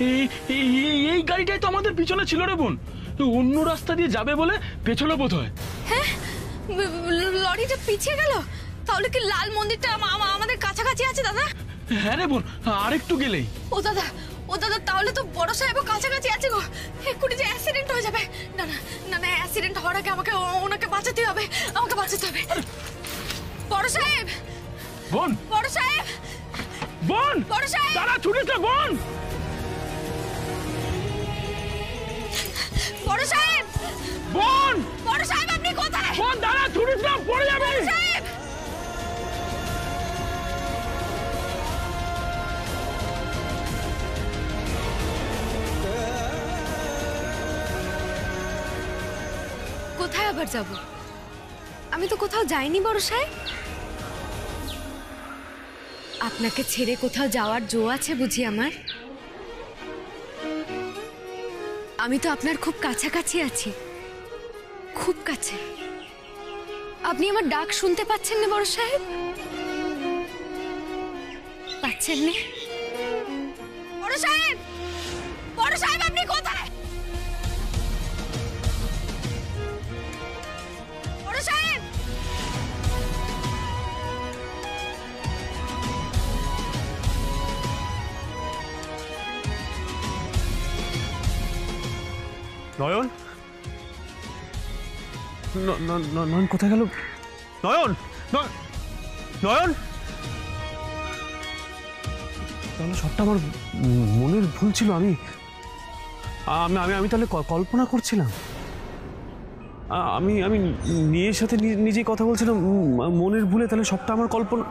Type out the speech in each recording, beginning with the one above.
এই গাড়িটাই তো আমাদের পিছনে ছিল রে বোন। অন্য রাস্তা দিয়ে যাবে বলে পেছনে বোধ হয়। হ্যাঁ, লরিটা পিছিয়ে গেল। তাহলে কি লাল মন্দিরটা আমাদের কাছাকাছি আছে দাদা? হ্যাঁ রে বোন, আর একটু গেলেই। ও দাদা, তাহলে তো বড় সাহেবও কাছাকাছি আছে গো। এক্ষুনি যে অ্যাক্সিডেন্ট হয়ে যাবে। না না না না, অ্যাক্সিডেন্ট হওয়ার আগে ওনাকে বাঁচাতে হবে। বড় সাহেব, বোন, বড় সাহেব, বোন, বড় সাহেব, দাঁড়া, ছুটিস না বোন। বড় সাহেব, বোন, বড় সাহেব আপনি কোথায়? বোন দাঁড়া, ছুটিস না, পড়ে যাবে। সাহেব, কোথায় আবার যাব? আমি তো কোথাও যাইনি বড় সাহেব। আপনাকে ছেড়ে কোথাও যাওয়ার জো আছে বুঝি আমার? আমি তো আপনার খুব কাছাকাছি আছি, খুব কাছে। আপনি আমার ডাক শুনতে পাচ্ছেন না বড় সাহেব? পাচ্ছেন না? বড় সাহেব, বড় সাহেব আপনি কোথায়? বড় সাহেব, নয়ন, নয়ন কোথায় গেল? নয়ন, নয়ন, তাহলে সবটা আমার মনের ভুল ছিল। আমি তাহলে কল্পনা করছিলাম। আমি নিজের সাথে নিজেই কথা বলছিলাম মনের ভুলে। তাহলে সবটা আমার কল্পনা।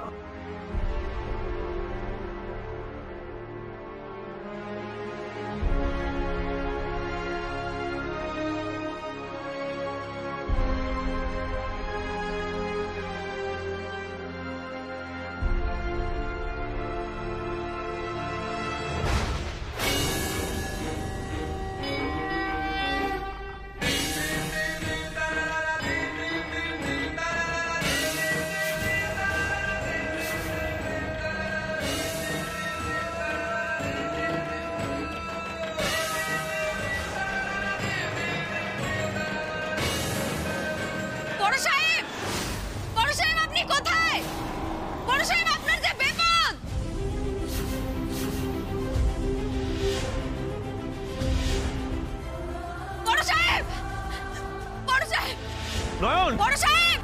নয়ন, বড় সাহেব,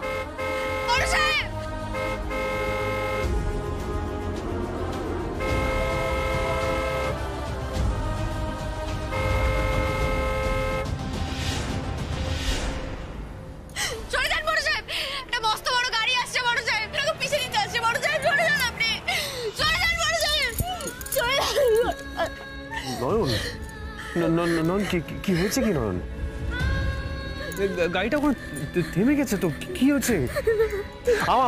বড় সাহেব, চলে যান বড় সাহেব। একটা মস্ত বড় গাড়ি আসছে বড় সাহেব, এরকম পিছিয়ে নিতে আসছে বড় সাহেব। চলে যান আপনি, চলে যান বড় সাহেব, চলে যান। নয়ন, নয়ন কি হয়েছে? কি নয়ন, গাড়িটা ওখানে থেমে গেছে তো? কি হয়েছে?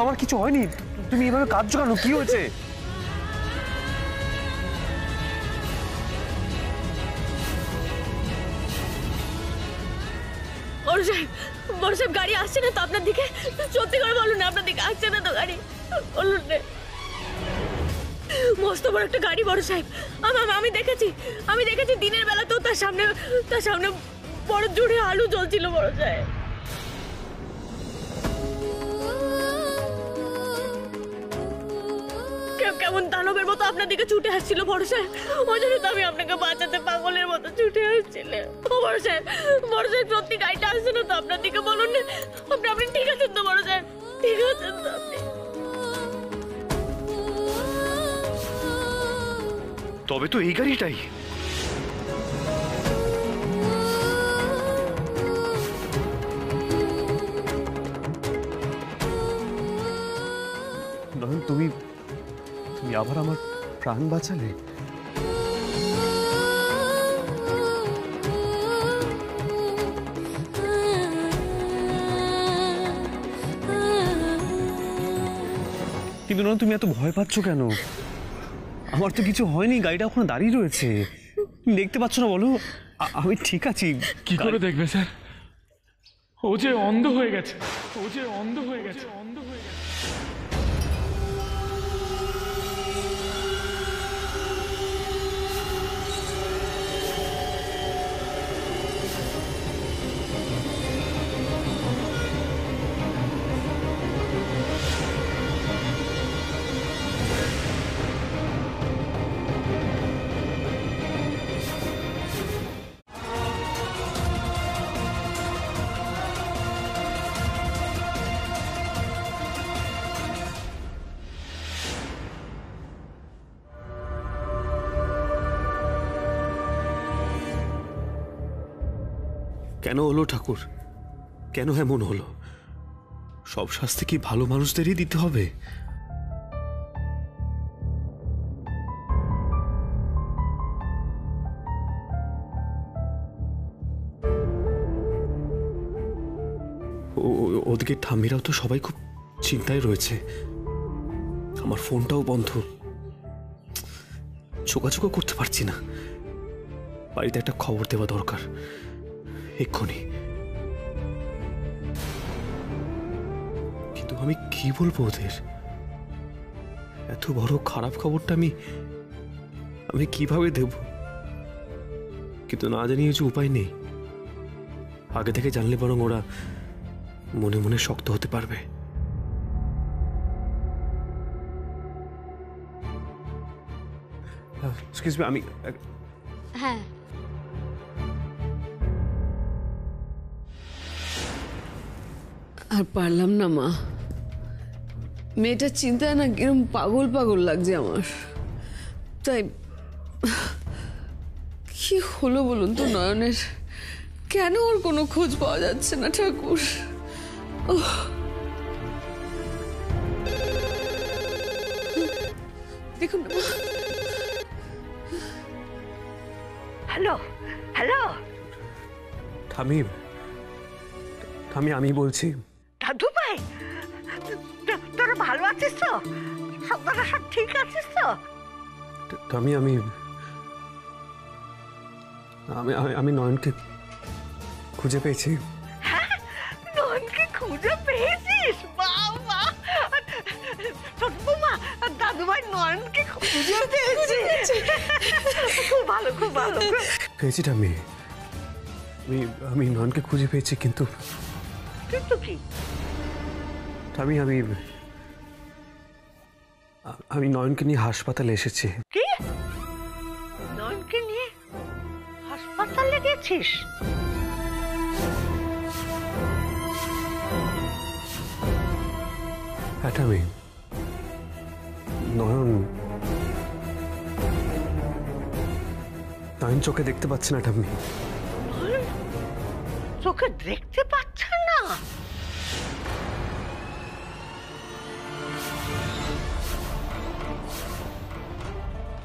আমার কিছু হয়নি। তুমি এভাবে কাঁদছো কেন? কি হয়েছে? বড় সাহেব গাড়ি আসছে না তো আপনার দিকে? সত্যি করে বলুন না, আপনার দিকে আসছে না তো গাড়ি? বলুন না। মস্ত বড় একটা গাড়ি বড় সাহেব। আমি দেখেছি দিনের বেলাতেও তার সামনে বড় জোরে আলু জ্বলছিল বড় সাহেব। কেমন দানবের মতো আপনার দিকে ছুটে আসছিল বড় সাহেব। ওই জন্য তো আমি আপনাকে বাঁচাতে পাগলের মতো ছুটে আসছিলাম। বড় সাহেব, সত্যি গাড়িটা আসছে না তো আপনার দিকে? বলুন না, আপনি ঠিক আছেন তো বড় সাহেব? ঠিক আছেন তো আপনি? তবে তো এই গাড়িটাই। নয়ন, তুমি আবার আমার প্রাণ বাঁচালে। কিন্তু নয়ন, তুমি এত ভয় পাচ্ছ কেন? আমার তো কিছু হয়নি, গাড়িটা ওখানে দাঁড়িয়ে রয়েছে। দেখতে পাচ্ছ না? বলো আমি ঠিক আছি। কি করে দেখবে স্যার? ও যে অন্ধ হয়ে গেছে। কেন হলো ঠাকুর? কেন এমন হলো? সব শাস্তি কি ভালো মানুষদেরই দিতে হবে? ওদিকে ঠাম্মিরাও তো সবাই খুব চিন্তায় রয়েছে। আমার ফোনটাও বন্ধ, যোগাযোগও করতে পারছি না। বাড়িতে একটা খবর দেওয়া দরকার এক্ষুনি। কিন্তু আমি কি বলবো ওদের? এত বড় খারাপ খবরটা আমি কিভাবে দেব? কিন্তু না জানিয়ে যে উপায় নেই। আগে থেকে জানলে বরং ওরা মনে মনে শক্ত হতে পারবে। এক্সকিউজ মি, আমি হ্যাঁ, আর পারলাম না মা। মেয়েটার চিন্তায় না কিরম পাগল পাগল লাগছে আমার। তাই কি হলো বলুন তো নয়নের? কেন ওর কোনো খোঁজ পাওয়া যাচ্ছে না ঠাকুর? দেখুন না মা। হ্যালো হ্যালো ঠামি, আমি বলছি। দাদু ভাই, তোরা ভালো আছিস তো? তোরা সব ঠিক আছিস তো? আমি আমি আমি নয়নকে খুঁজে পেয়েছি। হ্যাঁ, নয়নকে খুঁজে পেয়েছিস? বাবা, ছোট বৌমা, দাদু ভাই নয়নকে খুঁজে পেয়েছে। খুব ভালো, খুব ভালো। পেয়েছি ঠামি, আমি নয়নকে খুঁজে পেয়েছি। কিন্তু কিন্তু কি? ঠামি, আমি নয়নকে নিয়ে হাসপাতালে এসেছি। কি? নয়নকে নিয়ে হাসপাতালে গেছিস? হ্যাঁ ঠামি, নয়ন চোখে দেখতে পাচ্ছে না ঠাম্মি। চোখে দেখতে পাচ্ছেন না?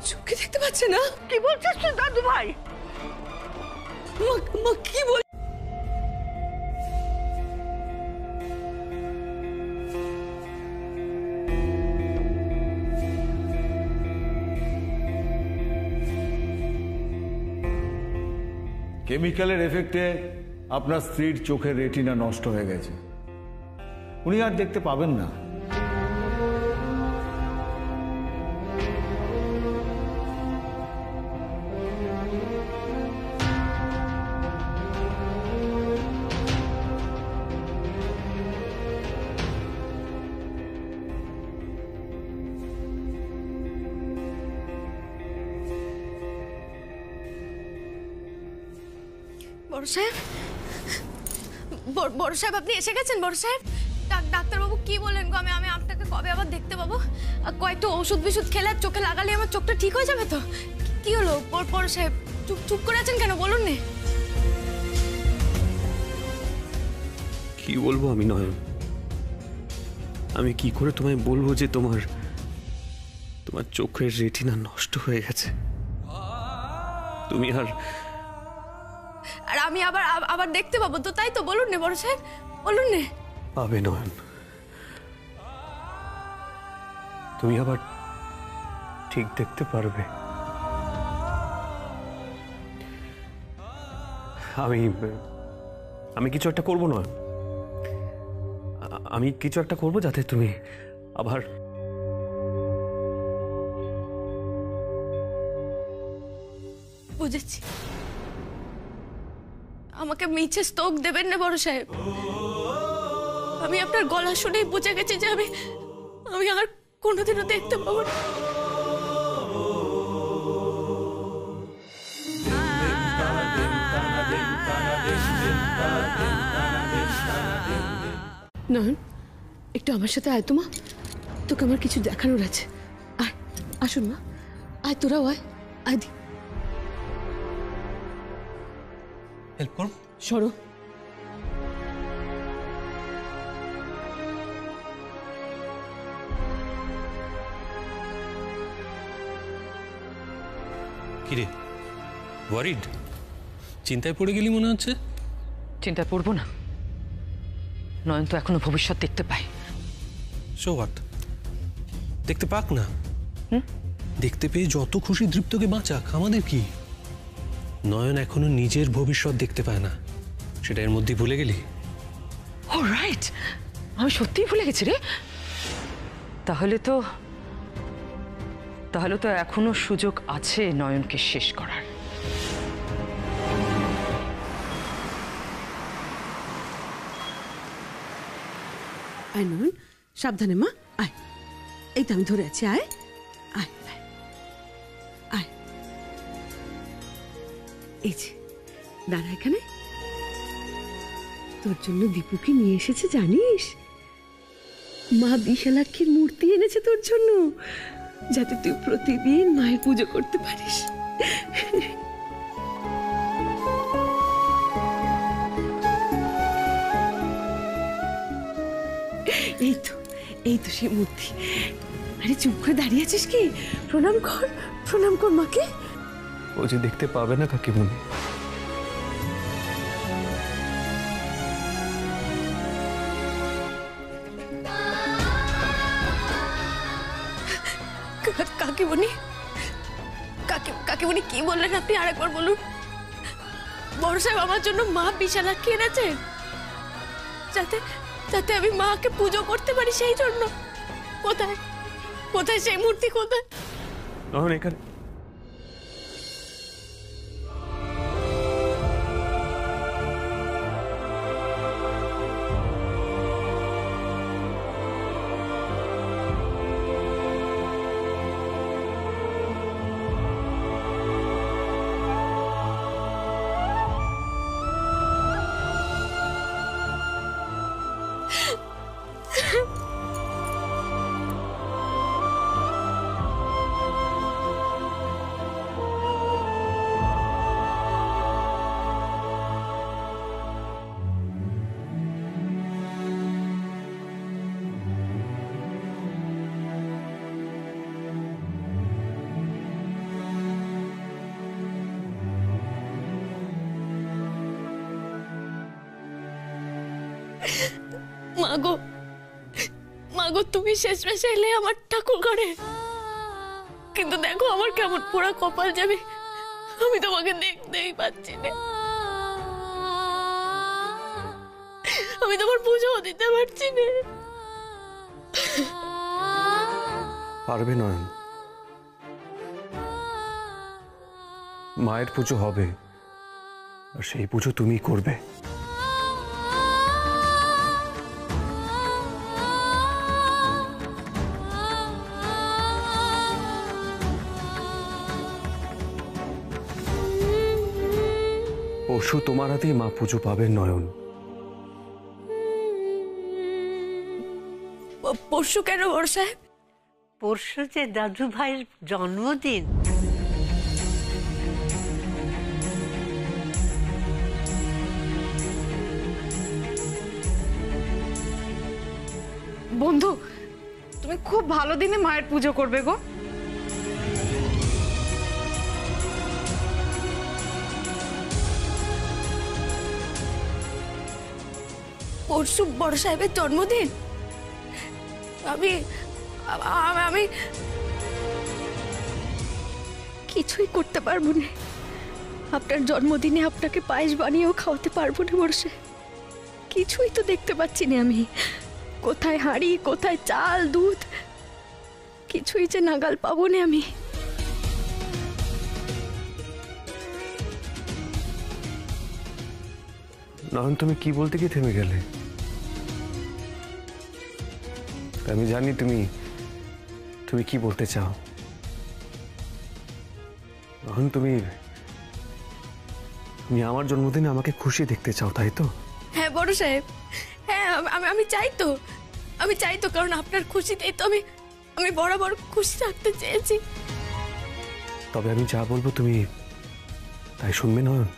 চোখে দেখতে পাচ্ছে না? কি বলছিস তুই দাদু ভাই? মা কি বল? কেমিক্যালের এফেক্টে আপনার স্ত্রীর চোখের রেটিনা নষ্ট হয়ে গেছে, উনি আর দেখতে পাবেন না। বড় সাহেব, বড় সাহেব আপনি এসে গেছেন? বড় সাহেব, ডাক্তারবাবু কি বলেন গো? আমি আপনাকে কবে আবার দেখতে পাবো? কয়েকটা ওষুধ বিষুধ খেলে আর চোখে লাগালে আমার চোখটা ঠিক হয়ে যাবে তো? কি হলো বড় সাহেব? চুপ করে আছেন কেন, বলুন না। কি বলবো আমি নয়ন? আমি কি করে তোমায় বলবো যে তোমার চোখের রেটিনা নষ্ট হয়ে গেছে? তুমি আর আমি আবার দেখতে পাবো তো, তাই তো? বলুন না বড় সাহেব, বলুন না। পাবে নয়ন, তুমি আবার ঠিক দেখতে পারবে। আমি কিছু একটা করবো নয়ন, আমি কিছু একটা করবো যাতে তুমি আবার বুঝেছি। আমাকে মিছে স্তোক দেবেন না বড় সাহেব। আমি আপনার গলা শুনেই বুঝে গেছি যে আমি আর কোনোদিনও দেখতে পাবো না। নয়ন, একটু আমার সাথে আয় তো মা, তোকে আমার কিছু দেখানোর আছে। আয়, আসুন মা, আয় তোরাও আয়। আয় দি, হেল্প করো। সরো। কিরে, ওয়ারিড? চিন্তায় পড়ে গেলি মনে হচ্ছে। চিন্তায় পড়বো না, নয়ন তো এখনো ভবিষ্যৎ দেখতে পায়। সো হোয়াট, দেখতে পাক না। দেখতে পেয়ে যত খুশি দৃপ্তকে বাঁচাক, আমাদের কি? নয়ন এখনো নিজের ভবিষ্যৎ দেখতে পায় না, সেটা এর মধ্যেই ভুলে গেলি? ও রাইট, আমি সত্যিই ভুলে গেছি রে। তাহলে তো এখনো সুযোগ আছে নয়নকে শেষ করার। আয় নয়ন, সাবধানে মা, আয়। এই তো আমি ধরে আছি, আয় আয় আয় আয়। এই যে দাঁড়া এখানে, তোর জন্য দীপুকে নিয়ে এসেছে জানিস? মা বিশালাক্ষীর মূর্তি এনেছে তোর জন্য, যাতে তুই প্রতিদিন মায়ের পুজো করতে পারিস। এই তো সেই মূর্তি। আরে চুপ করে দাঁড়িয়ে আছিস কি? প্রণাম কর, প্রণাম কর মাকে। ও যে দেখতে পাবে না কাকিমণি। কাকিমণি, কাকিমণি কি বললেন আপনি? আরেকবার বলুন। বড় সাহেব আমার জন্য মা বিশালাক্ষী এনেছেন, যাতে আমি মাকে পুজো করতে পারি, সেই জন্য। কোথায় কোথায় সেই মূর্তি, কোথায়? এখানে। মাগো, তুমি শেষমেশ এলে আমার ঠাকুর ঘরে, কিন্তু দেখো আমার কেমন পোড়া কপাল যাবে, আমি তোমাকে দেখতেই পাচ্ছি না, আমি তোমার পুজো দিতে পারছি না। পারবে নয়ন, মায়ের পুজো হবে, আর সেই পুজো তুমি করবে। পরশু তোমার হাতেই মা পুজো পাবে নয়ন। পরশু কেন বড় সাহেব? পরশু যে দাদু ভাইয়ের জন্মদিন। বন্ধু, তুমি খুব ভালো দিনে মায়ের পুজো করবে গো। পরশু বড় সাহেবের জন্মদিন, আমি কিছুই করতে পারবো না। আপনার জন্মদিনে আপনাকে পায়েস বানিয়েও খাওয়াতে পারবো না বড় সাহেব। কিছুই তো দেখতে পাচ্ছি না আমি, কোথায় হাঁড়ি, কোথায় চাল, দুধ, কিছুই যে নাগাল পাবো না আমি। নয়ন, তুমি কি বলতে গিয়ে থেমে গেলে? আমি জানি তুমি কি বলতে চাও। নয়ন, তুমি আমার জন্মদিনে আমাকে খুশি দেখতে চাও, তাই তো? হ্যাঁ বড় সাহেব, হ্যাঁ আমি চাই তো, কারণ আপনার খুশিতেই তো আমি বরাবর খুশি থাকতে চেয়েছি। তবে আমি যা বলবো তুমি তাই শুনবে নয়ন?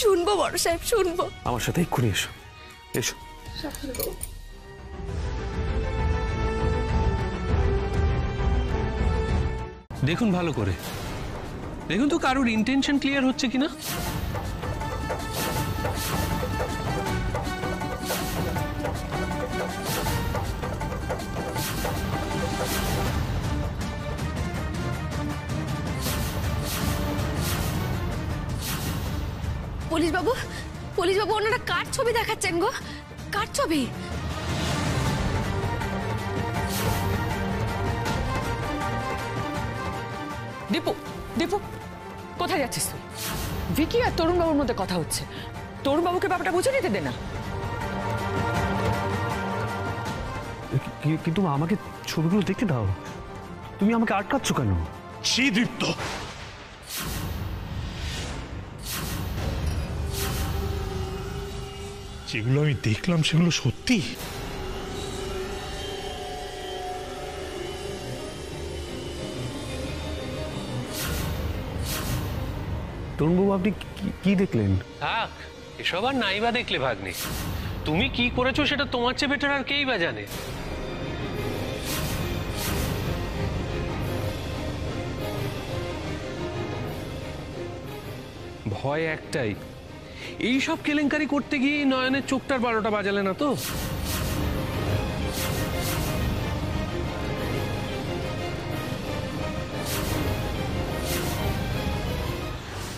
শুনবো বড় সাহেব, শুনবো। আমার সাথে এক্ষুনি এসো, এসো। দেখুন ভালো করে, দেখুন তো কারোর ইন্টেনশন ক্লিয়ার হচ্ছে কিনা। পুলিশ বাবু ওনারা কার ছবি দেখাচ্ছেন গো? কার ছবি? দীপু দীপু কোথায় যাচ্ছিস তুই? ভিকি আর তরুণ বাবুর মধ্যে কথা হচ্ছে, তরুণ বাবুকে ব্যাপারটা বুঝে নিতে দে না। কিন্তু আমাকে ছবিগুলো দেখতে দাও, তুমি আমাকে আটকাচ্ছ কেন? ছি দীপ্ত, যেগুলো আমি দেখলাম সেগুলো সত্যি? তরুণবাবু আপনি কি দেখলেন? থাক, এসব আর নাইবা দেখলে ভাগ্নে। তুমি কি করেছো সেটা তোমার চেয়ে বেটার আর কেই বা জানে। ভয় একটাই, এই সব কেলেঙ্কারি করতে গিয়ে নয়নের চোখটার 12টা বাজালে না তো?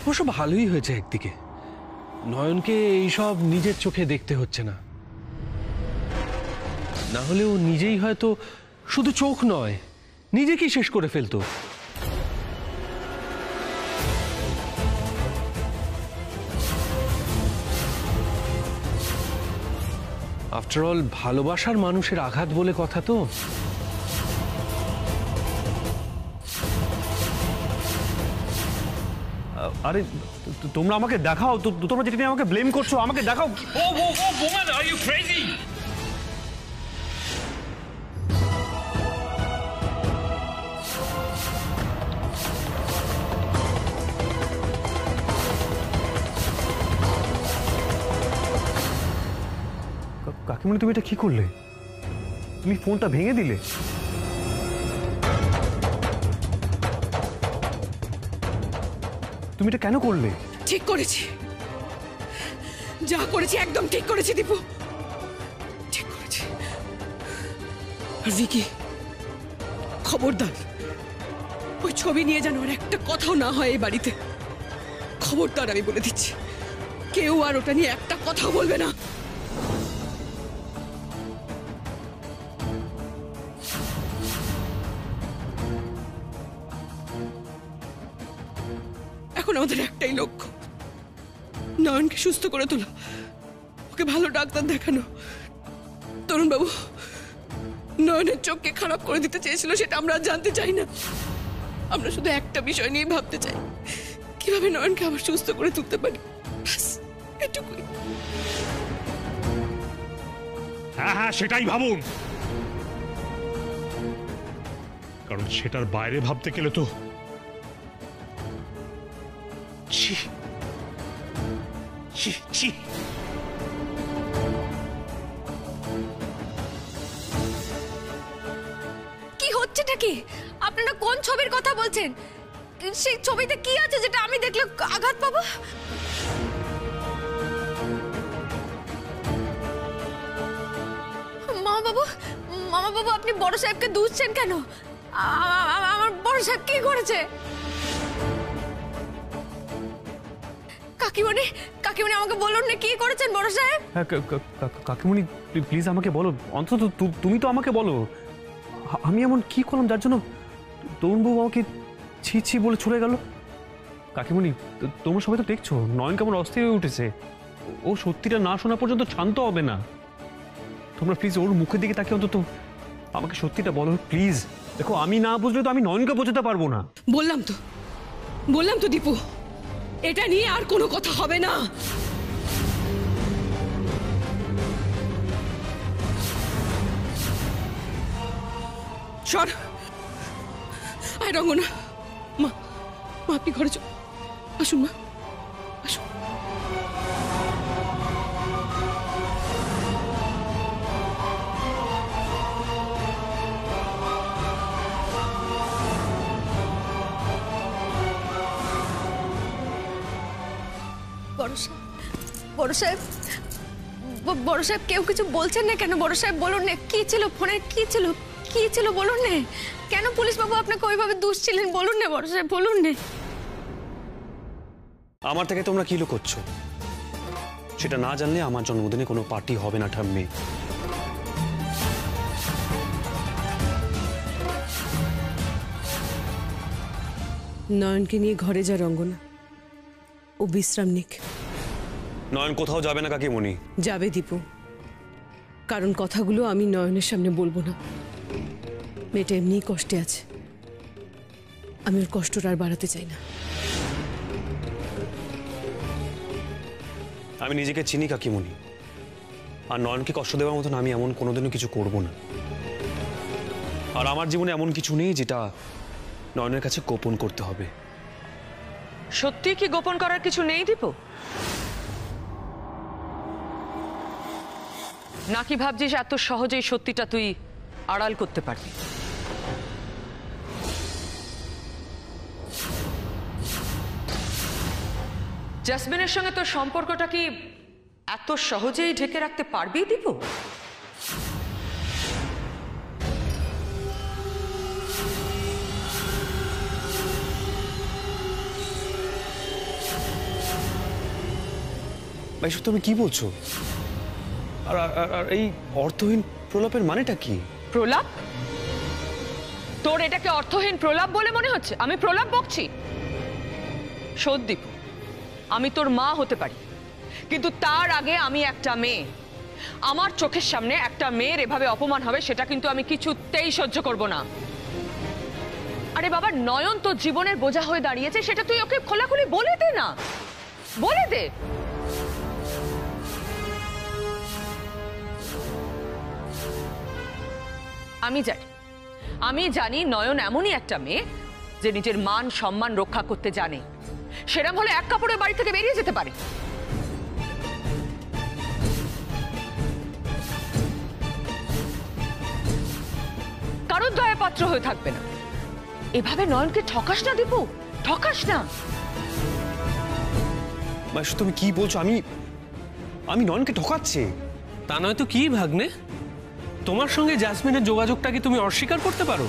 অবশ্য ভালোই হয়েছে একদিকে, নয়নকে এইসব নিজের চোখে দেখতে হচ্ছে না। না হলে ও নিজেই হয়তো শুধু চোখ নয়, নিজেকেই শেষ করে ফেলতো। আফটার অল ভালোবাসার মানুষের আঘাত বলে কথা তো। আরে তোমরা আমাকে দেখাও, তোমরা যেটা নিয়ে আমাকে ব্লেম করছো আমাকে দেখাও। woman, are you crazy? কাকিমণি তুমি এটা কি করলে? তুমি ফোনটা ভেঙে দিলে? তুমি এটা কেন করলে? ঠিক করেছি, যা করেছি একদম ঠিক করেছি দীপু, ঠিক করেছি। আর ভিকি, খবরদার ওই ছবি নিয়ে যেন আর একটা কথাও না হয় এই বাড়িতে। খবরদার, আমি বলে দিচ্ছি, কেউ আর ওটা নিয়ে একটা কথাও বলবে না। এখন আমাদের একটাই লক্ষ্য, নয়নকে সুস্থ করে তোলা, ওকে ভালো ডাক্তার দেখানো। তরুণ বাবু নয়নের চোখকে খারাপ করে দিতে চেয়েছিল সেটা আমরা জানতে চাই না, আমরা শুধু একটা বিষয় নিয়ে ভাবতে চাই, কিভাবে নয়নকে আবার সুস্থ করে তুলতে পারি, এটুকুই। হ্যাঁ হ্যাঁ, সেটাই ভাবুন, কারণ সেটার বাইরে ভাবতে গেলে তো ছি ছি ছি। কি হচ্ছেটা কি? আপনারা কোন ছবির কথা বলছেন? সেই ছবিতে কি আছে যেটা আমি দেখলে আঘাত পাবো? মামা বাবু আপনি বড় সাহেবকে দুষছেন কেন? আমার বড় সাহেব কি করেছে? কাকিমণি আমাকে বলুন না, কি করেছেন বড় সাহেব? হ্যাঁ কাকিমণি প্লিজ আমাকে বলো, অন্তত তুমি তো আমাকে বলো, আমি এমন কি করলাম যার জন্য তরুণবাবু আমাকে ছি ছি বলে চলে গেল? কাকিমণি তোমরা সবাই তো দেখছো নয়ন কেমন অস্থির হয়ে উঠেছে, ও সত্যিটা না শোনা পর্যন্ত শান্ত হবে না। তোমরা প্লিজ ওর মুখের দিকে তাকিয়ে অন্তত আমাকে সত্যিটা বলো প্লিজ। দেখো আমি না বুঝলে তো আমি নয়নকে বোঝাতে পারবো না। বললাম তো দীপু, এটা নিয়ে আর কোনো কথা হবে না। সর, আয় রঙ্গনা, মা আপনি ঘরে আসুন, মা আসুন। বড় সাহেব বড় সাহেব কেউ কিছু বলছেন না কেন? বড় সাহেব বলুন না, কি ছিল ফোনে, কি ছিল বলুন না। কেন পুলিশ বাবু আপনাকে ওইভাবে দুষছিলেন বলুন না বড় সাহেব, বলুন না। আমার থেকে তোমরা কি লুকোচ্ছ? সেটা না জানলে আমার জন্মদিনে কোনো পার্টি হবে না ঠাম্মি। নয়নকে নিয়ে ঘরে যা রঙ্গনা, ও বিশ্রাম নিক। নয়ন কোথাও যাবে না কাকিমণি। যাবে দীপু, কারণ কথাগুলো আমি নয়নের সামনে বলবো না। মেয়েটা এমনিই কষ্টে আছে, আমি ওর কষ্টটা আর বাড়াতে চাই না। আমি নিজেকে চিনি কাকিমণি, আর নয়নকে কষ্ট দেওয়ার মতন আমি এমন কোনোদিনও কিছু করব না। আর আমার জীবনে এমন কিছু নেই যেটা নয়নের কাছে গোপন করতে হবে। সত্যি কি গোপন করার কিছু নেই দীপু? নাকি ভাবছিস এত সহজেই সত্যিটা তুই আড়াল করতে পারবি? জেসমিনের সঙ্গে তোর সম্পর্কটা কি এত সহজেই ঢেকে রাখতে পারবি দীপু? ভাইসব তুমি কি বলছো? আর আর এই অর্থহীন প্রলাপের মানেটা কি? প্রলাপ? তোর এটাকে অর্থহীন প্রলাপ বলে মনে হচ্ছে আমি প্রলাপ বকছি? শোধ দীপু, আমি তোর মা হতে পারি, কিন্তু তার আগে আমি একটা মেয়ে। আমার চোখের সামনে একটা মেয়ের এভাবে অপমান হবে সেটা কিন্তু আমি কিছুতেই সহ্য করব না। আরে বাবা, নয়ন তোর জীবনের বোঝা হয়ে দাঁড়িয়েছে, সেটা তুই ওকে খোলাখুলি বলে দে না, বলে দে। আমি জানি নয়ন এমনই একটা মেয়ে যে নিজের মান সম্মান রক্ষা করতে জানে। সেরকম হলে এক কাপড়ে বাড়ি থেকে বেরিয়ে যেতে পারে। কারোর দয়া পাত্র হয়ে থাকবে না। এভাবে নয়নকে ঠকাস না দীপু, ঠকাস না। ভাইসব তুমি কি বলছো? আমি নয়নকে ঠকাচ্ছি? তা নয় তো কি ভাগ্নে, তোমার সঙ্গে জাসমিনের যোগাযোগটা কি তুমি অস্বীকার করতে পারো?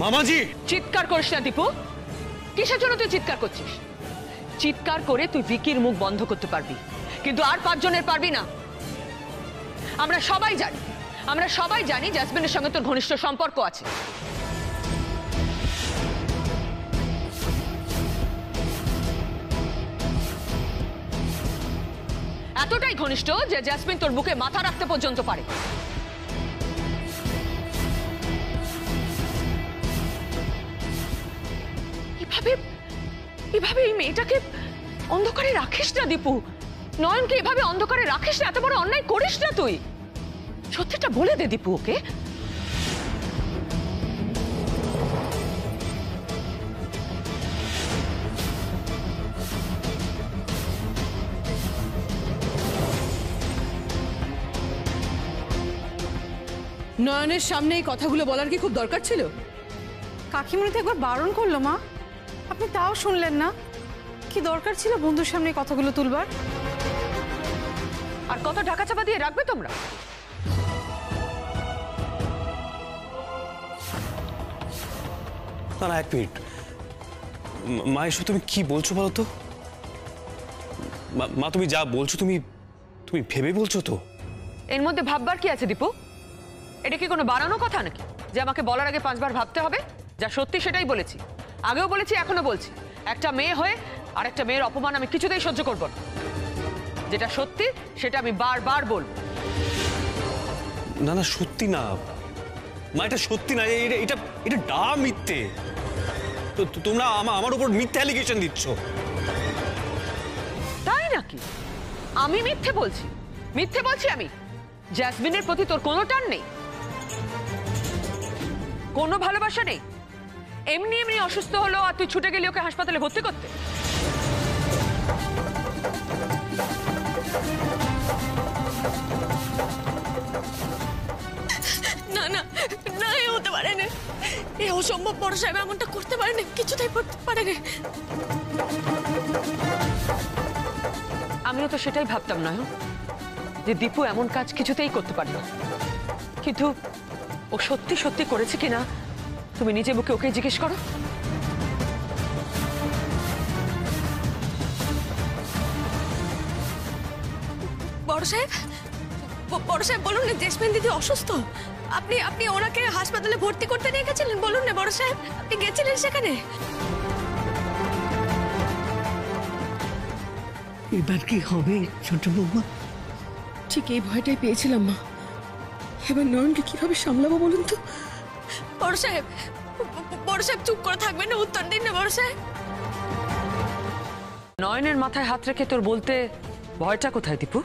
মামাজি! চিৎকার করিস না দীপু। কিসের জন্য তুই চিৎকার করছিস? চিৎকার করে তুই ভিকির মুখ বন্ধ করতে পারবি, কিন্তু আর 5 জনের পারবি না। আমরা সবাই জানি জাসমিনের সঙ্গে তোর ঘনিষ্ঠ সম্পর্ক আছে। এতটাই ঘনিষ্ঠ যে জাসমিন তোর বুকে মাথা রাখতে পর্যন্ত পারে। এভাবে এই মেয়েটাকে অন্ধকারে রাখিস না দীপু। নয়নকে এভাবে অন্ধকারে রাখিস না, এত বড় অন্যায় করিস না তুই। সত্যিটা বলে দে দীপু ওকে। নয়নের সামনে এই কথাগুলো বলার কি খুব দরকার ছিল? কাকিমণি তো একবার বারণ করলো মা, আপনি তাও শুনলেন না। কি দরকার ছিল বন্ধুর সামনে কথাগুলো তুলবার? আর কত ঢাকা চাপা দিয়ে রাখবে তোমরা? না, 1 মিনিট। মা, এসব তুমি কি বলছো বলো তো? মা, তুমি যা বলছো তুমি ভেবে বলছো তো? এর মধ্যে ভাববার কি আছে দীপু? এটা কি কোনো বানানো কথা নাকি যে আমাকে বলার আগে 5 বার ভাবতে হবে? যা সত্যি সেটাই বলেছি, আগেও বলেছি, এখনো বলছি। একটা মেয়ে হয়ে আর একটা মেয়ের অপমান আমি কিছুতেই সহ্য করব না। যেটা সত্যি সেটা আমি বারবার বলবো। না না, সত্যি না মা, এটা সত্যি না। এটা ডা মিথ্যে। তো তোমরা আমার উপর মিথ্যে অ্যালিগেশন দিচ্ছ। তাই নাকি? আমি মিথ্যে বলছি? আমি জেসমিনের প্রতি তোর কোনো টান নেই, কোনো ভালোবাসা নেই? এমনি অসুস্থ হলো আর তুই ছুটে গেলি ওকে হাসপাতালে ভর্তি করতে? না না না, এ হতে পারে না, এই অসম্ভব বড় সাহেব এমনটা করতে পারে না, কিছুতেই করতে পারে না। আমিও তো সেটাই ভাবতাম নয়ন, যে দীপু এমন কাজ কিছুতেই করতে পারে না, কিন্তু ও সত্যি সত্যি করেছে কিনা তুমি নিজে মুখে ওকে জিজ্ঞেস করো। বড় সাহেব, বড় সাহেব বলুন না, জেসমিন দিদি অসুস্থ, আপনি আপনি ওনাকে হাসপাতালে ভর্তি করতে নিয়ে গেছিলেন, বলুন না বড় সাহেব, আপনি গেছিলেন সেখানে? এবার কি হবে ছোট বৌমা? ঠিক এই ভয়টাই পেয়েছিলাম মা। এবার নয়নকে কিভাবে সামলাবো বলুন তো? বড় সাহেব, বড় সাহেব চুপ করে থাকবেন না, উত্তর দিন না বড় সাহেব। নয়নের মাথায় হাত রেখে তোর বলতে ভয়টা কোথায় দীপু?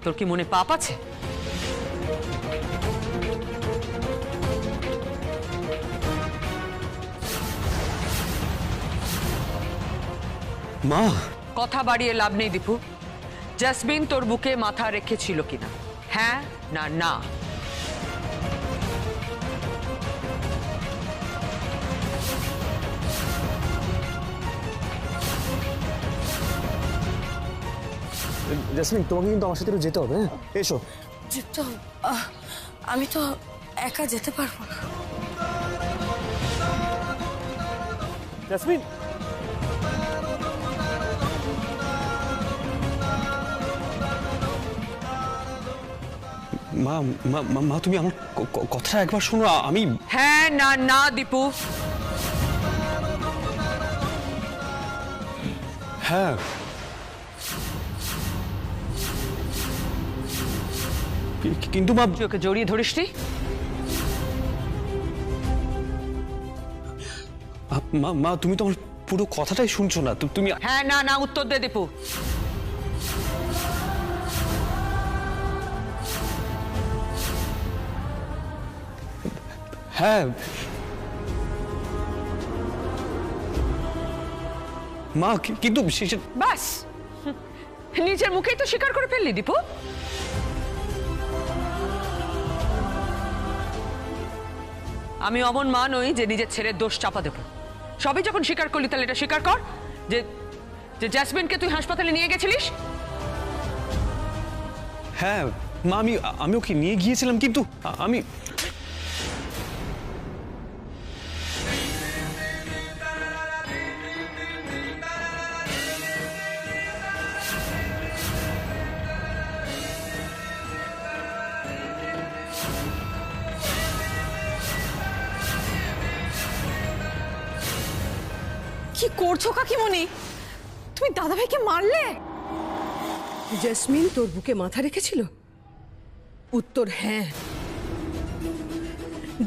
তোর কি মনে পাপ আছে? মা, কথা বাড়িয়ে লাভ নেই দীপু। জেসমিন তোর বুকে মাথা রেখেছিল কিনা, হ্যাঁ না না? জেসমিন, তোমাকে কিন্তু আমার সাথে যেতে হবে। এসো। তো আমি তো একা যেতে পারবো না। জেসমিন, মা মা মা তুমি আমার কথা একবার শোনো। আমি হ্যাঁ না না দীপু? হ্যাঁ, কিন্তু মা তুই ওকে জড়িয়ে ধরিসনি? মা তুমি তো আমার পুরো কথাটাই শুনছো না। তুমি হ্যাঁ না না উত্তর দে দীপু। হ্যাঁ মা, কিন্তু বাস, নিজের মুখেই তো স্বীকার করে ফেললি দীপু। আমি অমন মা নই যে নিজের ছেলের দোষ চাপা দেব। সবই যখন স্বীকার করলি তাহলে এটা স্বীকার কর যে যে জেসমিনকে তুই হাসপাতালে নিয়ে গেছিলিস। হ্যাঁ মা, আমি ওকে নিয়ে গিয়েছিলাম, কিন্তু আমি কি করছো কাকিমণি? তুমি দাদাভাইকে মারলে? জেসমিন তোর বুকে মাথা রেখেছিল? উত্তর হ্যাঁ।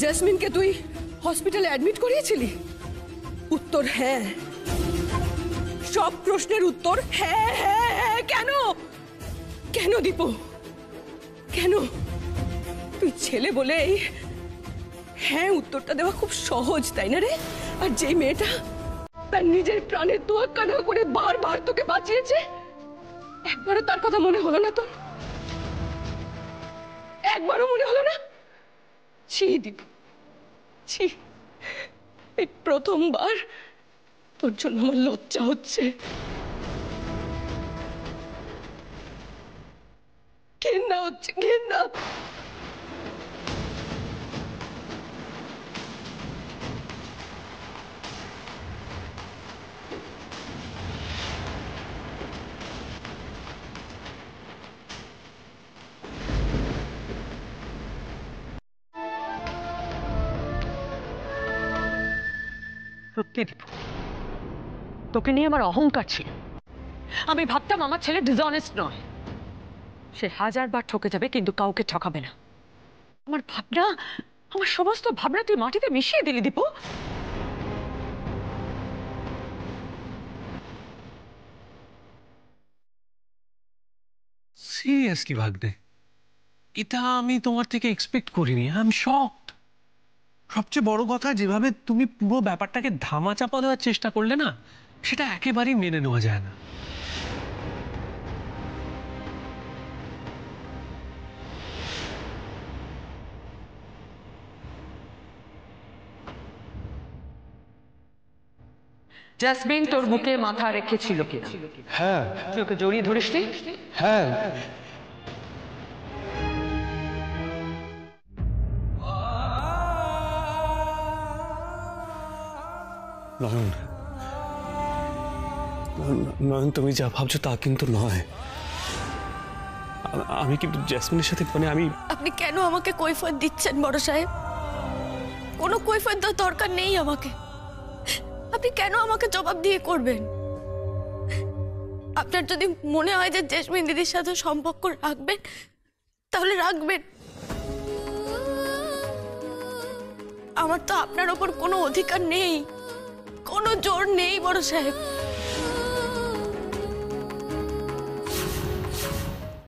জেসমিনকে তুই হসপিটালে অ্যাডমিট করিয়েছিলি? উত্তর হ্যাঁ। সব প্রশ্নের উত্তর হ্যাঁ হ্যাঁ হ্যাঁ। কেন? কেন দীপু? কেন? তুই ছেলে বলে এই হ্যাঁ উত্তরটা দেওয়া খুব সহজ, তাই না রে? আর যেই মেয়েটা তার নিজের প্রাণের তোয়াক্কা না করে বারবার তোকে বাঁচিয়েছে, একবারও তার কথা মনে হলো না তোর? একবারও মনে হলো না? ছি দীপু, ছি। এই প্রথমবার তোর জন্য আমার লজ্জা হচ্ছে। ঘেন্না হচ্ছে, ঘেন্না। সত্যি দীপু, তোকে নিয়ে আমার অহংকার ছিল। আমি ভাবতাম আমার ছেলে ডিসঅনেস্ট নয়, সে 1000বার ঠকে যাবে কিন্তু কাউকে ঠকাবে না। আমার ভাবনা, আমার সমস্ত ভাবনা তুই মাটিতে মিশিয়ে দিলি দীপু। সিরিয়াসলি ভাগ্নে, এটা আমি তোমার থেকে এক্সপেক্ট করিনি। I am shocked. সবচেয়ে বড় কথা, যেভাবে তুমি পুরো ব্যাপারটাকে ধামা চাপা দেওয়ার চেষ্টা করলে না, সেটা একেবারেই মেনে নেওয়া যায় না। জাসমিন তোর বুকে মাথা রেখেছিল কিনা? হ্যাঁ তুই ওকে জড়িয়ে ধরিসনি? হ্যাঁ নয়ন, নয়ন তুমি যা ভাবছো তা কিন্তু নয়। আমি কিন্তু জেসমিনের সাথে মানে আমি আপনি কেন আমাকে কৈফিয়ত দিচ্ছেন বড় সাহেব? কোনো কৈফিয়ত দেওয়ার দরকার নেই আমাকে। আপনি কেন আমাকে জবাব দিয়ে করবেন? আপনার যদি মনে হয় যে জেসমিন দিদির সাথে সম্পর্ক রাখবেন তাহলে রাখবেন। আমার তো আপনার ওপর কোনো অধিকার নেই, কোনো জোর নেই বড় সাহেব।